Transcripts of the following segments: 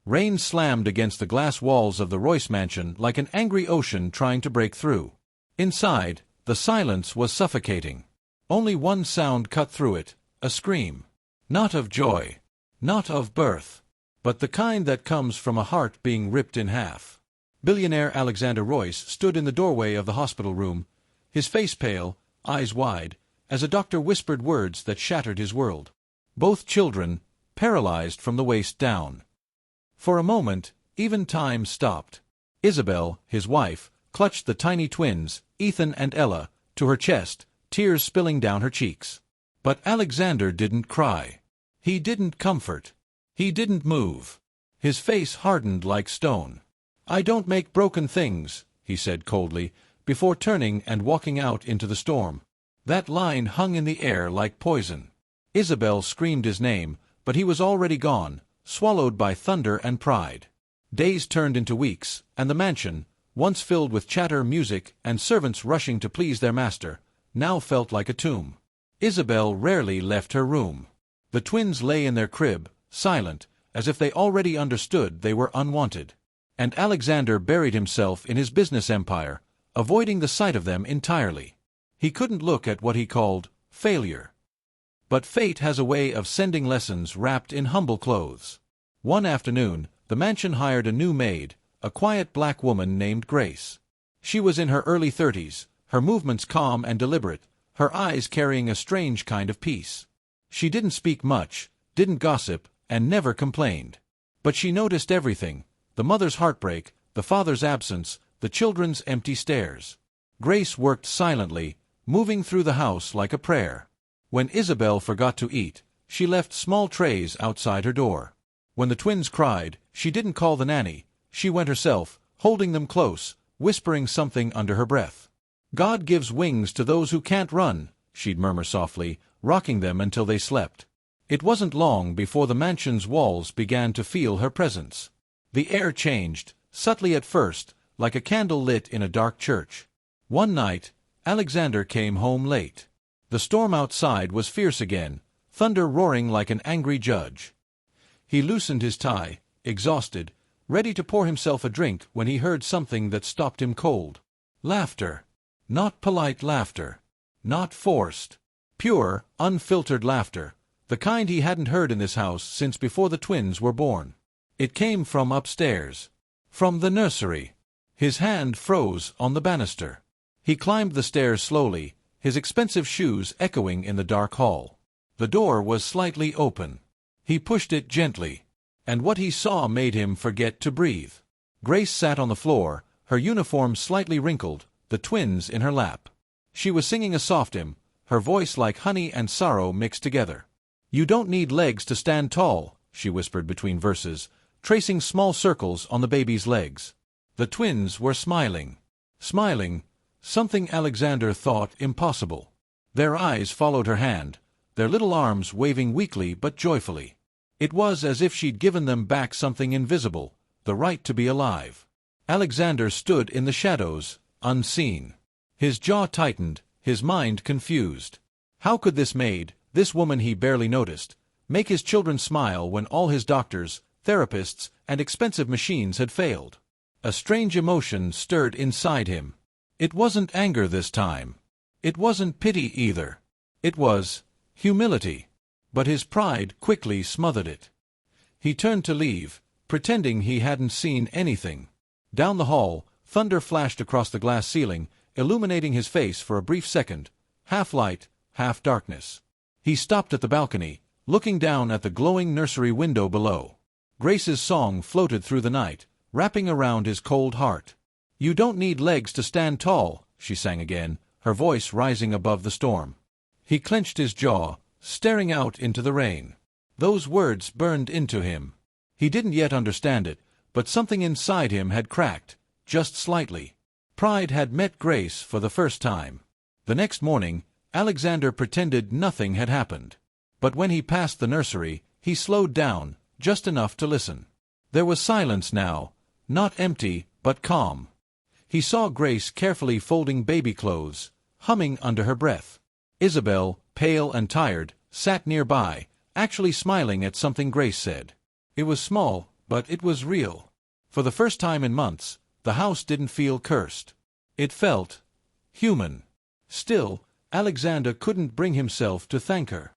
Rain slammed against the glass walls of the Royce mansion like an angry ocean trying to break through. Inside, the silence was suffocating. Only one sound cut through it, a scream. Not of joy. Not of birth. But the kind that comes from a heart being ripped in half. Billionaire Alexander Royce stood in the doorway of the hospital room, his face pale, eyes wide, as a doctor whispered words that shattered his world. Both children, paralyzed from the waist down. For a moment, even time stopped. Isabel, his wife, clutched the tiny twins, Ethan and Ella, to her chest, tears spilling down her cheeks. But Alexander didn't cry. He didn't comfort. He didn't move. His face hardened like stone. "I don't make broken things," he said coldly, before turning and walking out into the storm. That line hung in the air like poison. Isabel screamed his name, but he was already gone, swallowed by thunder and pride. Days turned into weeks, and the mansion, once filled with chatter, music, and servants rushing to please their master, now felt like a tomb. Isabel rarely left her room. The twins lay in their crib, silent, as if they already understood they were unwanted. And Alexander buried himself in his business empire, avoiding the sight of them entirely. He couldn't look at what he called failure. But fate has a way of sending lessons wrapped in humble clothes. One afternoon, the mansion hired a new maid, a quiet black woman named Grace. She was in her early 30s, her movements calm and deliberate, her eyes carrying a strange kind of peace. She didn't speak much, didn't gossip, and never complained. But she noticed everything: the mother's heartbreak, the father's absence, the children's empty stares. Grace worked silently, moving through the house like a prayer. When Isabel forgot to eat, she left small trays outside her door. When the twins cried, she didn't call the nanny. She went herself, holding them close, whispering something under her breath. "God gives wings to those who can't run," she'd murmur softly, rocking them until they slept. It wasn't long before the mansion's walls began to feel her presence. The air changed, subtly at first, like a candle lit in a dark church. One night, Alexander came home late. The storm outside was fierce again, thunder roaring like an angry judge. He loosened his tie, exhausted, ready to pour himself a drink when he heard something that stopped him cold. Laughter. Not polite laughter. Not forced. Pure, unfiltered laughter, the kind he hadn't heard in this house since before the twins were born. It came from upstairs. From the nursery. His hand froze on the banister. He climbed the stairs slowly, his expensive shoes echoing in the dark hall. The door was slightly open. He pushed it gently, and what he saw made him forget to breathe. Grace sat on the floor, her uniform slightly wrinkled, the twins in her lap. She was singing a soft hymn, her voice like honey and sorrow mixed together. "You don't need legs to stand tall," she whispered between verses, tracing small circles on the baby's legs. The twins were smiling. Smiling, something Alexander thought impossible. Their eyes followed her hand, their little arms waving weakly but joyfully. It was as if she'd given them back something invisible, the right to be alive. Alexander stood in the shadows, unseen. His jaw tightened, his mind confused. How could this maid, this woman he barely noticed, make his children smile when all his doctors, therapists, and expensive machines had failed? A strange emotion stirred inside him. It wasn't anger this time. It wasn't pity either. It was humility. But his pride quickly smothered it. He turned to leave, pretending he hadn't seen anything. Down the hall, thunder flashed across the glass ceiling, illuminating his face for a brief second, half light, half darkness. He stopped at the balcony, looking down at the glowing nursery window below. Grace's song floated through the night, wrapping around his cold heart. "You don't need legs to stand tall," she sang again, her voice rising above the storm. He clenched his jaw, staring out into the rain. Those words burned into him. He didn't yet understand it, but something inside him had cracked, just slightly. Pride had met Grace for the first time. The next morning, Alexander pretended nothing had happened. But when he passed the nursery, he slowed down, just enough to listen. There was silence now, not empty, but calm. He saw Grace carefully folding baby clothes, humming under her breath. Isabel, pale and tired, sat nearby, actually smiling at something Grace said. It was small, But it was real. For the first time in months, the house didn't feel cursed. It felt human. Still, Alexander couldn't bring himself to thank her.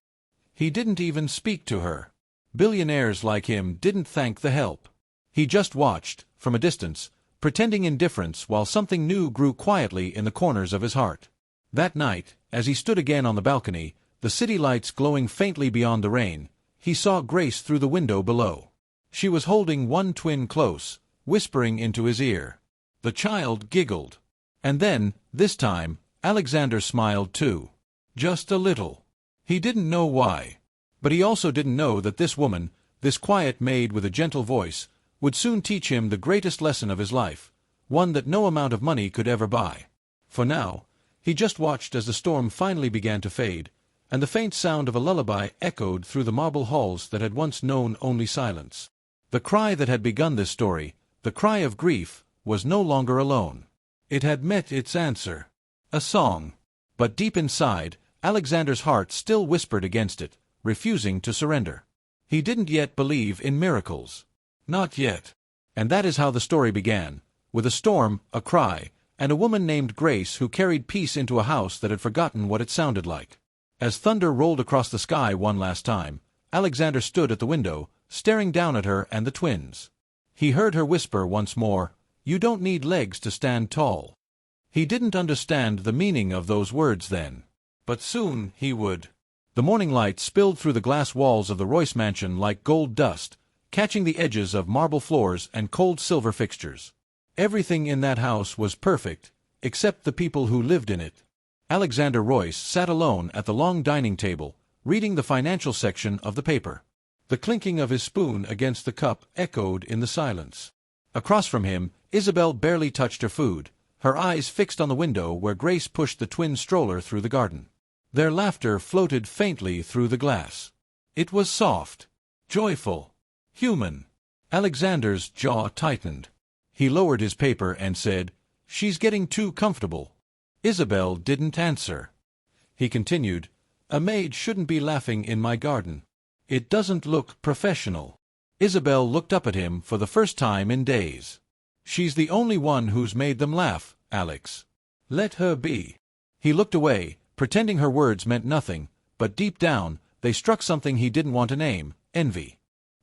He didn't even speak to her. Billionaires like him didn't thank the help. He just watched, from a distance, pretending indifference while something new grew quietly in the corners of his heart. That night, as he stood again on the balcony, the city lights glowing faintly beyond the rain, he saw Grace through the window below. She was holding one twin close, whispering into his ear. The child giggled. And then, this time, Alexander smiled too. Just a little. He didn't know why. But he also didn't know that this woman, this quiet maid with a gentle voice, would soon teach him the greatest lesson of his life, one that no amount of money could ever buy. For now, he just watched as the storm finally began to fade, and the faint sound of a lullaby echoed through the marble halls that had once known only silence. The cry that had begun this story, the cry of grief, was no longer alone. It had met its answer. A song. But deep inside, Alexander's heart still whispered against it, refusing to surrender. He didn't yet believe in miracles. Not yet. And that is how the story began, with a storm, a cry, and a woman named Grace who carried peace into a house that had forgotten what it sounded like. As thunder rolled across the sky one last time, Alexander stood at the window, staring down at her and the twins. He heard her whisper once more, "You don't need legs to stand tall." He didn't understand the meaning of those words then. But soon he would. The morning light spilled through the glass walls of the Royce mansion like gold dust, catching the edges of marble floors and cold silver fixtures. Everything in that house was perfect, except the people who lived in it. Alexander Royce sat alone at the long dining table, reading the financial section of the paper. The clinking of his spoon against the cup echoed in the silence. Across from him, Isabel barely touched her food, her eyes fixed on the window where Grace pushed the twin stroller through the garden. Their laughter floated faintly through the glass. It was soft, joyful, human. Alexander's jaw tightened. He lowered his paper and said, "She's getting too comfortable." Isabel didn't answer. He continued, "A maid shouldn't be laughing in my garden. It doesn't look professional." Isabel looked up at him for the first time in days. "She's the only one who's made them laugh, Alex. Let her be." He looked away, pretending her words meant nothing, but deep down, they struck something he didn't want to name, envy.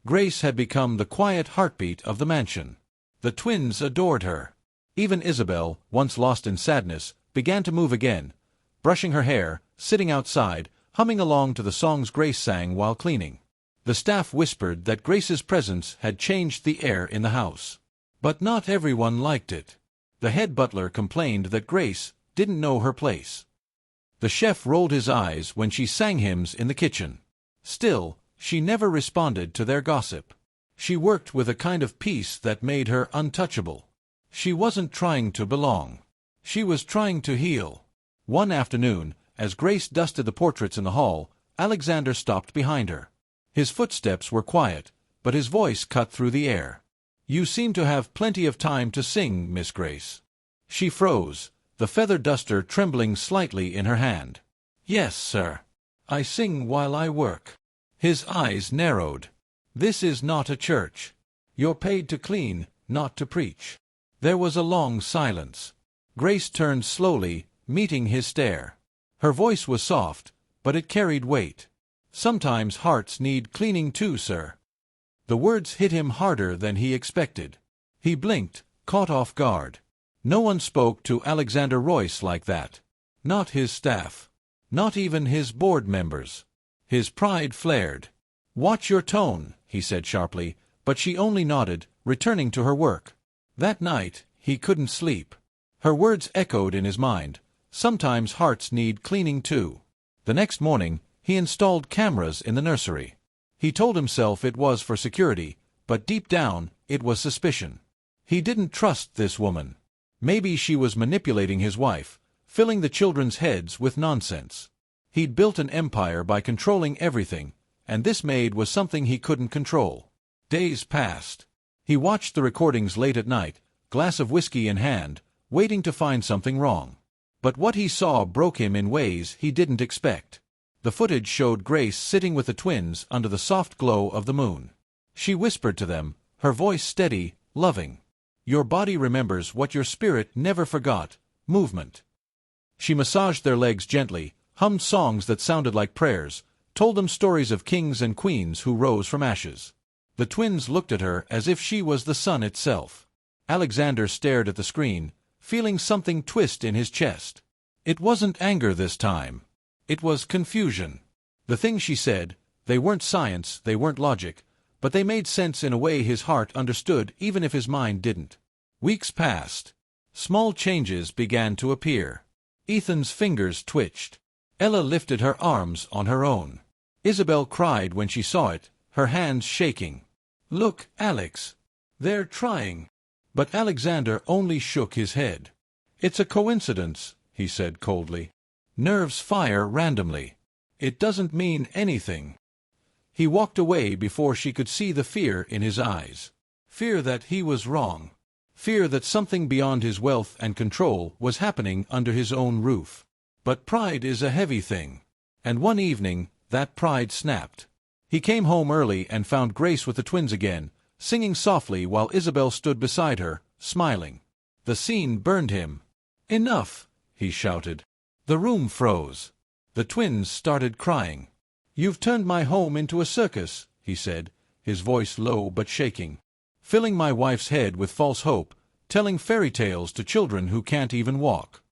Grace had become the quiet heartbeat of the mansion. The twins adored her. Even Isabel, once lost in sadness, began to move again, brushing her hair, sitting outside, humming along to the songs Grace sang while cleaning. The staff whispered that Grace's presence had changed the air in the house. But not everyone liked it. The head butler complained that Grace didn't know her place. The chef rolled his eyes when she sang hymns in the kitchen. Still, she never responded to their gossip. She worked with a kind of peace that made her untouchable. She wasn't trying to belong. She was trying to heal. One afternoon, as Grace dusted the portraits in the hall, Alexander stopped behind her. His footsteps were quiet, but his voice cut through the air. "You seem to have plenty of time to sing, Miss Grace." She froze, the feather duster trembling slightly in her hand. "Yes, sir. I sing while I work." His eyes narrowed. "This is not a church. You're paid to clean, not to preach." There was a long silence. Grace turned slowly, meeting his stare. Her voice was soft, but it carried weight. "Sometimes hearts need cleaning too, sir." The words hit him harder than he expected. He blinked, caught off guard. No one spoke to Alexander Royce like that. Not his staff. Not even his board members. His pride flared. "Watch your tone," he said sharply, but she only nodded, returning to her work. That night, he couldn't sleep. Her words echoed in his mind. Sometimes hearts need cleaning too. The next morning, he installed cameras in the nursery. He told himself it was for security, but deep down, it was suspicion. He didn't trust this woman. Maybe she was manipulating his wife, filling the children's heads with nonsense. He'd built an empire by controlling everything, and this maid was something he couldn't control. Days passed. He watched the recordings late at night, glass of whiskey in hand, waiting to find something wrong. But what he saw broke him in ways he didn't expect. The footage showed Grace sitting with the twins under the soft glow of the moon. She whispered to them, her voice steady, loving. Your body remembers what your spirit never forgot, movement. She massaged their legs gently, hummed songs that sounded like prayers, told them stories of kings and queens who rose from ashes. The twins looked at her as if she was the sun itself. Alexander stared at the screen, feeling something twist in his chest. It wasn't anger this time. It was confusion. The things she said, they weren't science, they weren't logic, but they made sense in a way his heart understood even if his mind didn't. Weeks passed. Small changes began to appear. Ethan's fingers twitched. Ella lifted her arms on her own. Isabel cried when she saw it, her hands shaking. "Look, Alex. They're trying." But Alexander only shook his head. "It's a coincidence," he said coldly. "Nerves fire randomly. It doesn't mean anything." He walked away before she could see the fear in his eyes. Fear that he was wrong. Fear that something beyond his wealth and control was happening under his own roof. But pride is a heavy thing. And one evening, that pride snapped. He came home early and found Grace with the twins again, singing softly while Isabel stood beside her, smiling. The scene burned him. "Enough!" he shouted. The room froze. The twins started crying. "You've turned my home into a circus," he said, his voice low but shaking. "Filling my wife's head with false hope, telling fairy tales to children who can't even walk."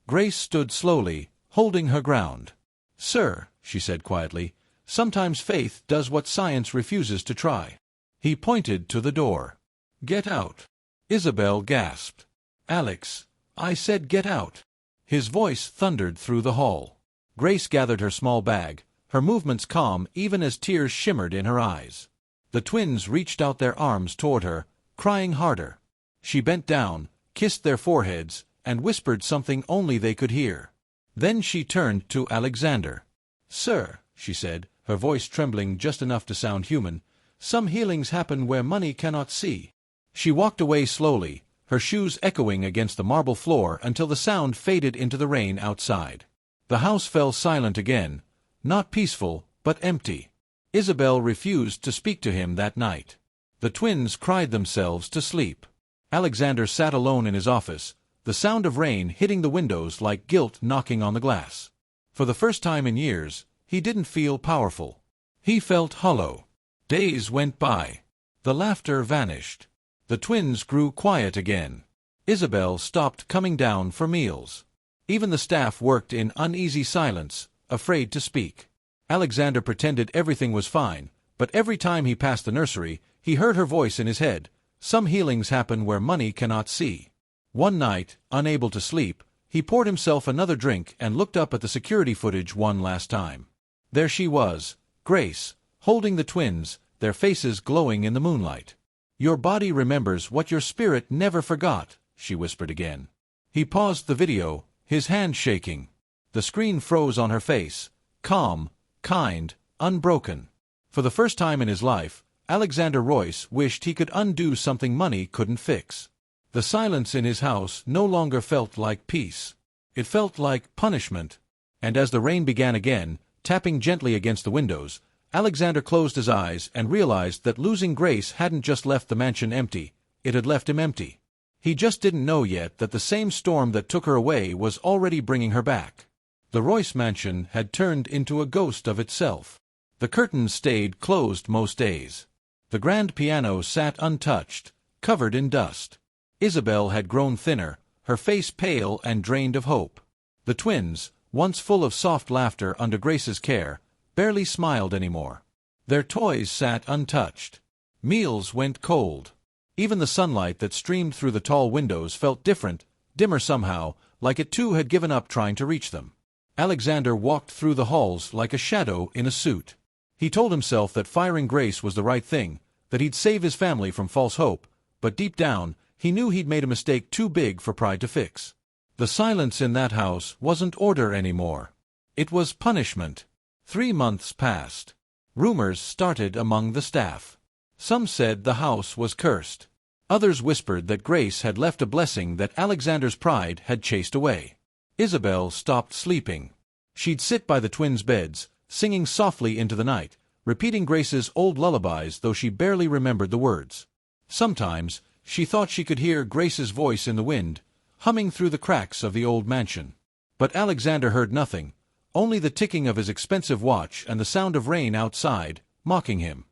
Grace stood slowly, holding her ground. "Sir," she said quietly, "sometimes faith does what science refuses to try." He pointed to the door. "Get out." Isabel gasped. "Alex, I said get out." His voice thundered through the hall. Grace gathered her small bag, her movements calm even as tears shimmered in her eyes. The twins reached out their arms toward her, crying harder. She bent down, kissed their foreheads, and whispered something only they could hear. Then she turned to Alexander. "Sir," she said, her voice trembling just enough to sound human, "some healings happen where money cannot see." She walked away slowly, her shoes echoing against the marble floor until the sound faded into the rain outside. The house fell silent again, not peaceful, but empty. Isabel refused to speak to him that night. The twins cried themselves to sleep. Alexander sat alone in his office, the sound of rain hitting the windows like guilt knocking on the glass. For the first time in years, he didn't feel powerful. He felt hollow. Days went by. The laughter vanished. The twins grew quiet again. Isabel stopped coming down for meals. Even the staff worked in uneasy silence, afraid to speak. Alexander pretended everything was fine, but every time he passed the nursery, he heard her voice in his head. Some healings happen where money cannot see. One night, unable to sleep, he poured himself another drink and looked up at the security footage one last time. There she was, Grace, holding the twins, their faces glowing in the moonlight. "Your body remembers what your spirit never forgot," she whispered again. He paused the video, his hand shaking. The screen froze on her face, calm, kind, unbroken. For the first time in his life, Alexander Royce wished he could undo something money couldn't fix. The silence in his house no longer felt like peace. It felt like punishment. And as the rain began again, tapping gently against the windows, Alexander closed his eyes and realized that losing Grace hadn't just left the mansion empty, it had left him empty. He just didn't know yet that the same storm that took her away was already bringing her back. The Royce mansion had turned into a ghost of itself. The curtains stayed closed most days. The grand piano sat untouched, covered in dust. Isabel had grown thinner, her face pale and drained of hope. The twins, once full of soft laughter under Grace's care, barely smiled anymore. Their toys sat untouched. Meals went cold. Even the sunlight that streamed through the tall windows felt different, dimmer somehow, like it too had given up trying to reach them. Alexander walked through the halls like a shadow in a suit. He told himself that firing Grace was the right thing, that he'd save his family from false hope, but deep down, he knew he'd made a mistake too big for pride to fix. The silence in that house wasn't order anymore. It was punishment. 3 months passed. Rumors started among the staff. Some said the house was cursed. Others whispered that Grace had left a blessing that Alexander's pride had chased away. Isabel stopped sleeping. She'd sit by the twins' beds, singing softly into the night, repeating Grace's old lullabies though she barely remembered the words. Sometimes, she thought she could hear Grace's voice in the wind, humming through the cracks of the old mansion. But Alexander heard nothing, only the ticking of his expensive watch and the sound of rain outside, mocking him.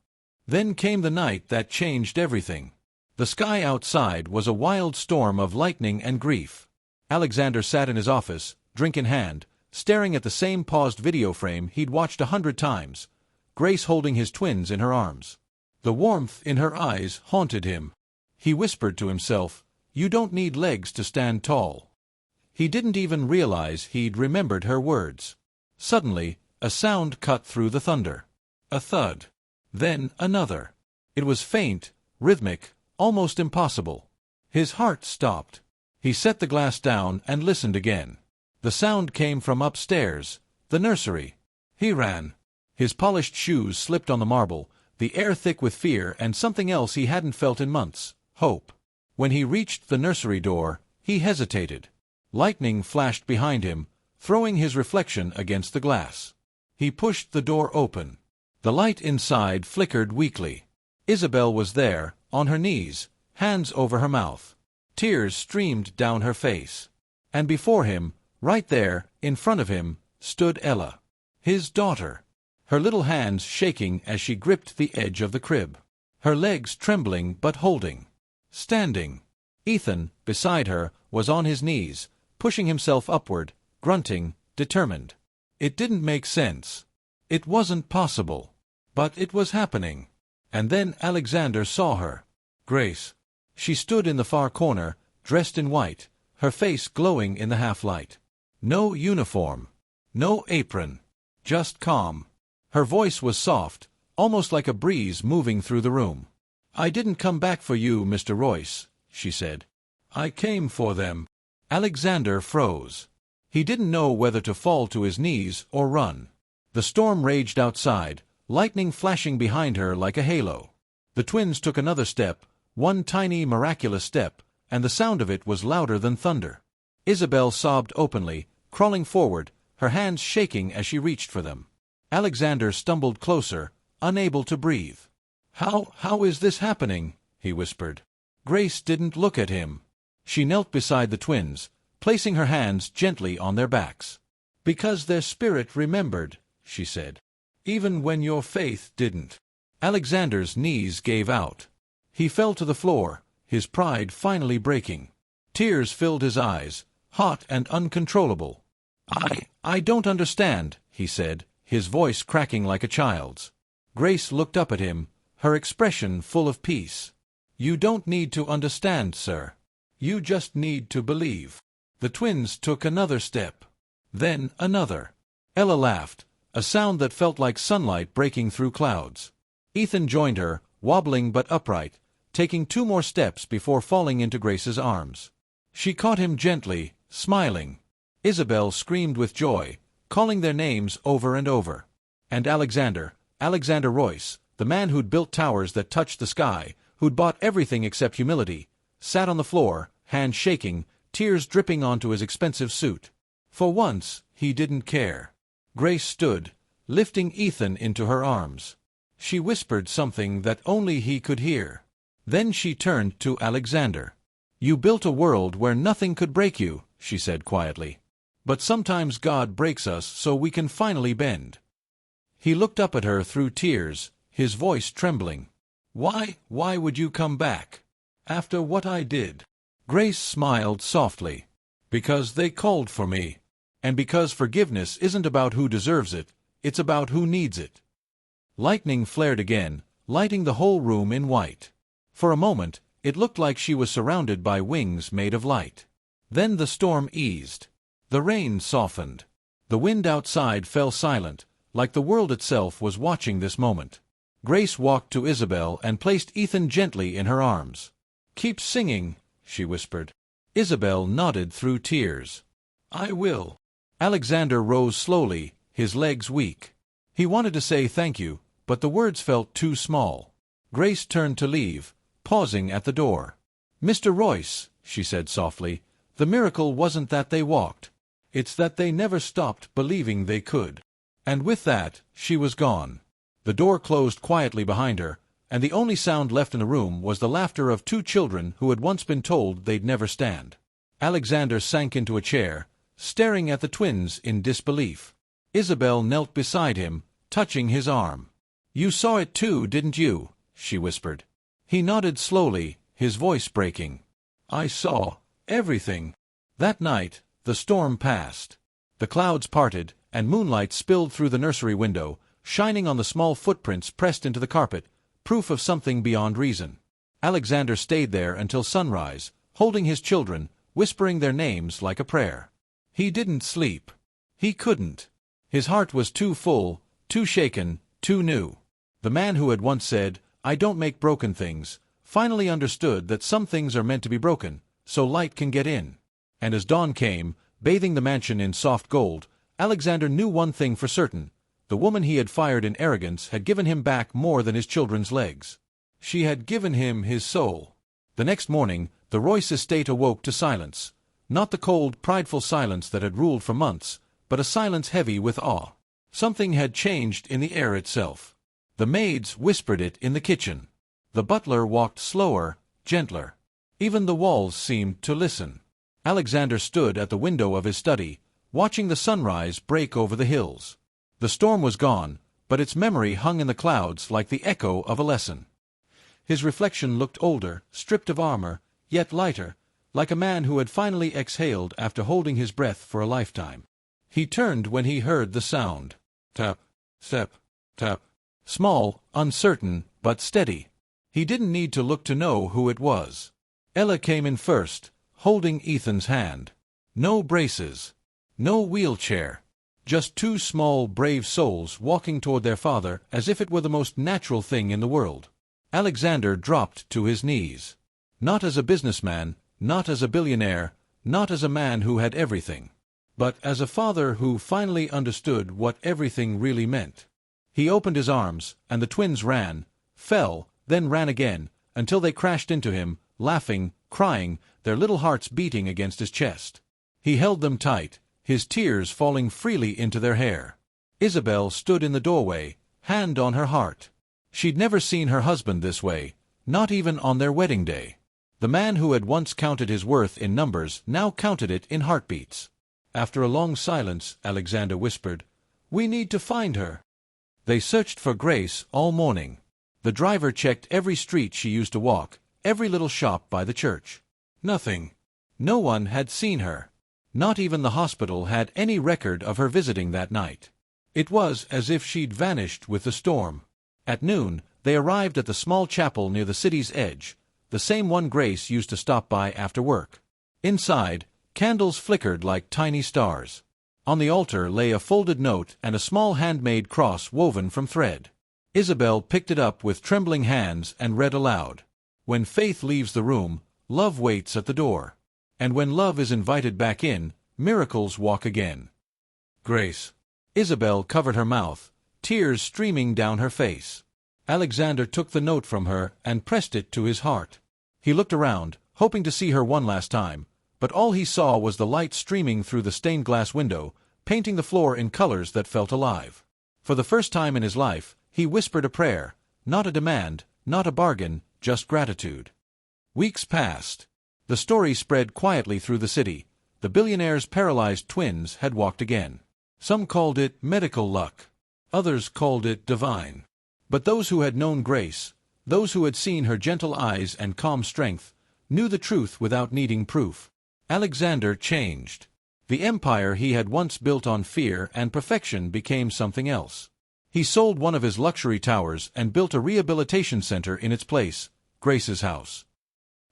Then came the night that changed everything. The sky outside was a wild storm of lightning and grief. Alexander sat in his office, drink in hand, staring at the same paused video frame he'd watched 100 times, Grace holding his twins in her arms. The warmth in her eyes haunted him. He whispered to himself, "You don't need legs to stand tall." He didn't even realize he'd remembered her words. Suddenly, a sound cut through the thunder. A thud. Then another. It was faint, rhythmic, almost impossible. His heart stopped. He set the glass down and listened again. The sound came from upstairs, the nursery. He ran. His polished shoes slipped on the marble, the air thick with fear and something else he hadn't felt in months, hope. When he reached the nursery door, he hesitated. Lightning flashed behind him, throwing his reflection against the glass. He pushed the door open. The light inside flickered weakly. Isabel was there, on her knees, hands over her mouth. Tears streamed down her face. And before him, right there, in front of him, stood Ella, his daughter. Her little hands shaking as she gripped the edge of the crib. Her legs trembling but holding. Standing. Ethan, beside her, was on his knees, pushing himself upward, grunting, determined. It didn't make sense. It wasn't possible. But it was happening. And then Alexander saw her. Grace. She stood in the far corner, dressed in white, her face glowing in the half-light. No uniform. No apron. Just calm. Her voice was soft, almost like a breeze moving through the room. "I didn't come back for you, Mr. Royce," she said. "I came for them." Alexander froze. He didn't know whether to fall to his knees or run. The storm raged outside, lightning flashing behind her like a halo. The twins took another step, one tiny miraculous step, and the sound of it was louder than thunder. Isabel sobbed openly, crawling forward, her hands shaking as she reached for them. Alexander stumbled closer, unable to breathe. How is this happening?" he whispered. Grace didn't look at him. She knelt beside the twins, placing her hands gently on their backs. "Because their spirit remembered," she said. "Even when your faith didn't." Alexander's knees gave out. He fell to the floor, his pride finally breaking. Tears filled his eyes, hot and uncontrollable. I don't understand," he said, his voice cracking like a child's. Grace looked up at him, her expression full of peace. "You don't need to understand, sir. You just need to believe." The twins took another step. Then another. Ella laughed, a sound that felt like sunlight breaking through clouds. Ethan joined her, wobbling but upright, taking 2 more steps before falling into Grace's arms. She caught him gently, smiling. Isabel screamed with joy, calling their names over and over. And Alexander Royce, the man who'd built towers that touched the sky, who'd bought everything except humility, sat on the floor, hands shaking, tears dripping onto his expensive suit. For once, he didn't care. Grace stood, lifting Ethan into her arms. She whispered something that only he could hear. Then she turned to Alexander. "You built a world where nothing could break you," she said quietly. "But sometimes God breaks us so we can finally bend." He looked up at her through tears, his voice trembling. Why would you come back? After what I did?" Grace smiled softly. "Because they called for me. And because forgiveness isn't about who deserves it, it's about who needs it." Lightning flared again, lighting the whole room in white. For a moment, it looked like she was surrounded by wings made of light. Then the storm eased. The rain softened. The wind outside fell silent, like the world itself was watching this moment. Grace walked to Isabel and placed Ethan gently in her arms. "Keep singing," she whispered. Isabel nodded through tears. "I will." Alexander rose slowly, his legs weak. He wanted to say thank you, but the words felt too small. Grace turned to leave, pausing at the door. "Mr. Royce," she said softly, "the miracle wasn't that they walked. It's that they never stopped believing they could." And with that, she was gone. The door closed quietly behind her, and the only sound left in the room was the laughter of two children who had once been told they'd never stand. Alexander sank into a chair, staring at the twins in disbelief. Isabel knelt beside him, touching his arm. "You saw it too, didn't you?" she whispered. He nodded slowly, his voice breaking. "I saw everything." That night, the storm passed. The clouds parted, and moonlight spilled through the nursery window, shining on the small footprints pressed into the carpet, proof of something beyond reason. Alexander stayed there until sunrise, holding his children, whispering their names like a prayer. He didn't sleep. He couldn't. His heart was too full, too shaken, too new. The man who had once said, "I don't make broken things," finally understood that some things are meant to be broken, so light can get in. And as dawn came, bathing the mansion in soft gold, Alexander knew one thing for certain. The woman he had fired in arrogance had given him back more than his children's legs. She had given him his soul. The next morning, the Royce estate awoke to silence. Not the cold, prideful silence that had ruled for months, but a silence heavy with awe. Something had changed in the air itself. The maids whispered it in the kitchen. The butler walked slower, gentler. Even the walls seemed to listen. Alexander stood at the window of his study, watching the sunrise break over the hills. The storm was gone, but its memory hung in the clouds like the echo of a lesson. His reflection looked older, stripped of armor, yet lighter, like a man who had finally exhaled after holding his breath for a lifetime. He turned when he heard the sound. Tap, step, tap. Small, uncertain, but steady. He didn't need to look to know who it was. Ella came in first, holding Ethan's hand. No braces. No wheelchair. Just two small, brave souls walking toward their father as if it were the most natural thing in the world. Alexander dropped to his knees. Not as a businessman, not as a billionaire, not as a man who had everything, but as a father who finally understood what everything really meant. He opened his arms, and the twins ran, fell, then ran again, until they crashed into him, laughing, crying, their little hearts beating against his chest. He held them tight, his tears falling freely into their hair. Isabel stood in the doorway, hand on her heart. She'd never seen her husband this way, not even on their wedding day. The man who had once counted his worth in numbers now counted it in heartbeats. After a long silence, Alexander whispered, "We need to find her." They searched for Grace all morning. The driver checked every street she used to walk, every little shop by the church. Nothing. No one had seen her. Not even the hospital had any record of her visiting that night. It was as if she'd vanished with the storm. At noon, they arrived at the small chapel near the city's edge, the same one Grace used to stop by after work. Inside, candles flickered like tiny stars. On the altar lay a folded note and a small handmade cross woven from thread. Isabel picked it up with trembling hands and read aloud. "When faith leaves the room, love waits at the door. And when love is invited back in, miracles walk again." Grace. Isabel covered her mouth, tears streaming down her face. Alexander took the note from her and pressed it to his heart. He looked around, hoping to see her one last time, but all he saw was the light streaming through the stained glass window, painting the floor in colors that felt alive. For the first time in his life, he whispered a prayer, not a demand, not a bargain, just gratitude. Weeks passed. The story spread quietly through the city. The Billionaire'S paralyzed twins had walked again. Some called it medical luck. Others called it divine. But those who had known Grace, those who had seen her gentle eyes and calm strength, knew the truth without needing proof. Alexander changed. The empire he had once built on fear and perfection became something else. He sold one of his luxury towers and built a rehabilitation center in its place, Grace's house.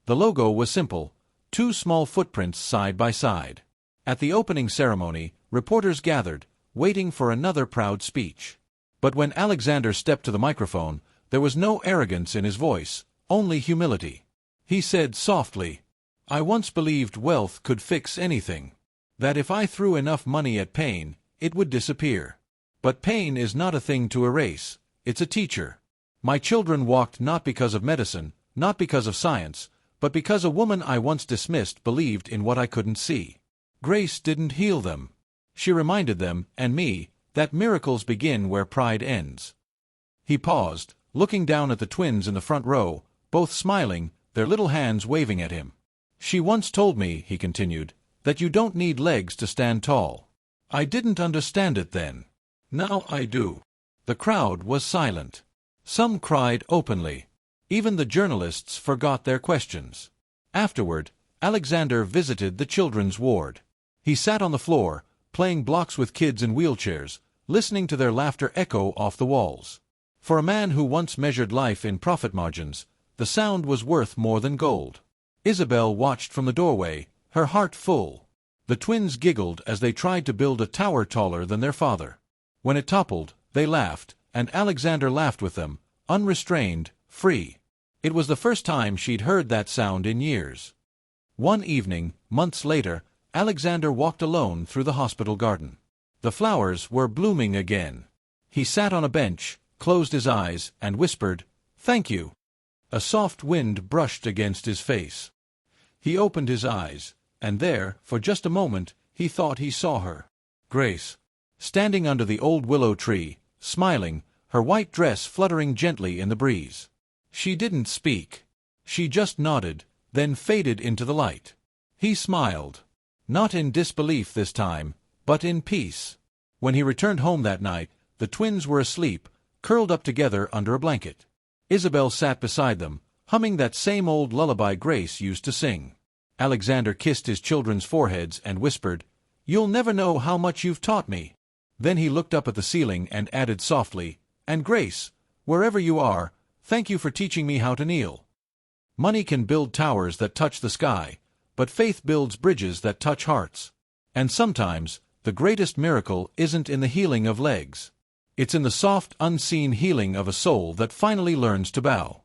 The logo was simple, two small footprints side by side. At the opening ceremony, reporters gathered, waiting for another proud speech. But when Alexander stepped to the microphone, there was no arrogance in his voice, only humility. He said softly, "I once believed wealth could fix anything. That if I threw enough money at pain, it would disappear. But pain is not a thing to erase, it's a teacher. My children walked not because of medicine, not because of science, but because a woman I once dismissed believed in what I couldn't see. Grace didn't heal them. She reminded them, and me, that miracles begin where pride ends." He paused, looking down at the twins in the front row, both smiling, their little hands waving at him. "She once told me," he continued, "that you don't need legs to stand tall. I didn't understand it then. Now I do." The crowd was silent. Some cried openly. Even the journalists forgot their questions. Afterward, Alexander visited the children's ward. He sat on the floor, playing blocks with kids in wheelchairs, listening to their laughter echo off the walls. For a man who once measured life in profit margins, the sound was worth more than gold. Isabel watched from the doorway, her heart full. The twins giggled as they tried to build a tower taller than their father. When it toppled, they laughed, and Alexander laughed with them, unrestrained, free. It was the first time she'd heard that sound in years. One evening, months later, Alexander walked alone through the hospital garden. The flowers were blooming again. He sat on a bench, closed his eyes, and whispered, "Thank you." A soft wind brushed against his face. He opened his eyes, and there, for just a moment, he thought he saw her. Grace, standing under the old willow tree, smiling, her white dress fluttering gently in the breeze. She didn't speak. She just nodded, then faded into the light. He smiled. Not in disbelief this time, but in peace. When he returned home that night, the twins were asleep, curled up together under a blanket. Isabel sat beside them, humming that same old lullaby Grace used to sing. Alexander kissed his children's foreheads and whispered, "You'll never know how much you've taught me." Then he looked up at the ceiling and added softly, "And Grace, wherever you are, thank you for teaching me how to kneel." Money can build towers that touch the sky, but faith builds bridges that touch hearts. And sometimes, the greatest miracle isn't in the healing of legs. It's in the soft, unseen healing of a soul that finally learns to bow.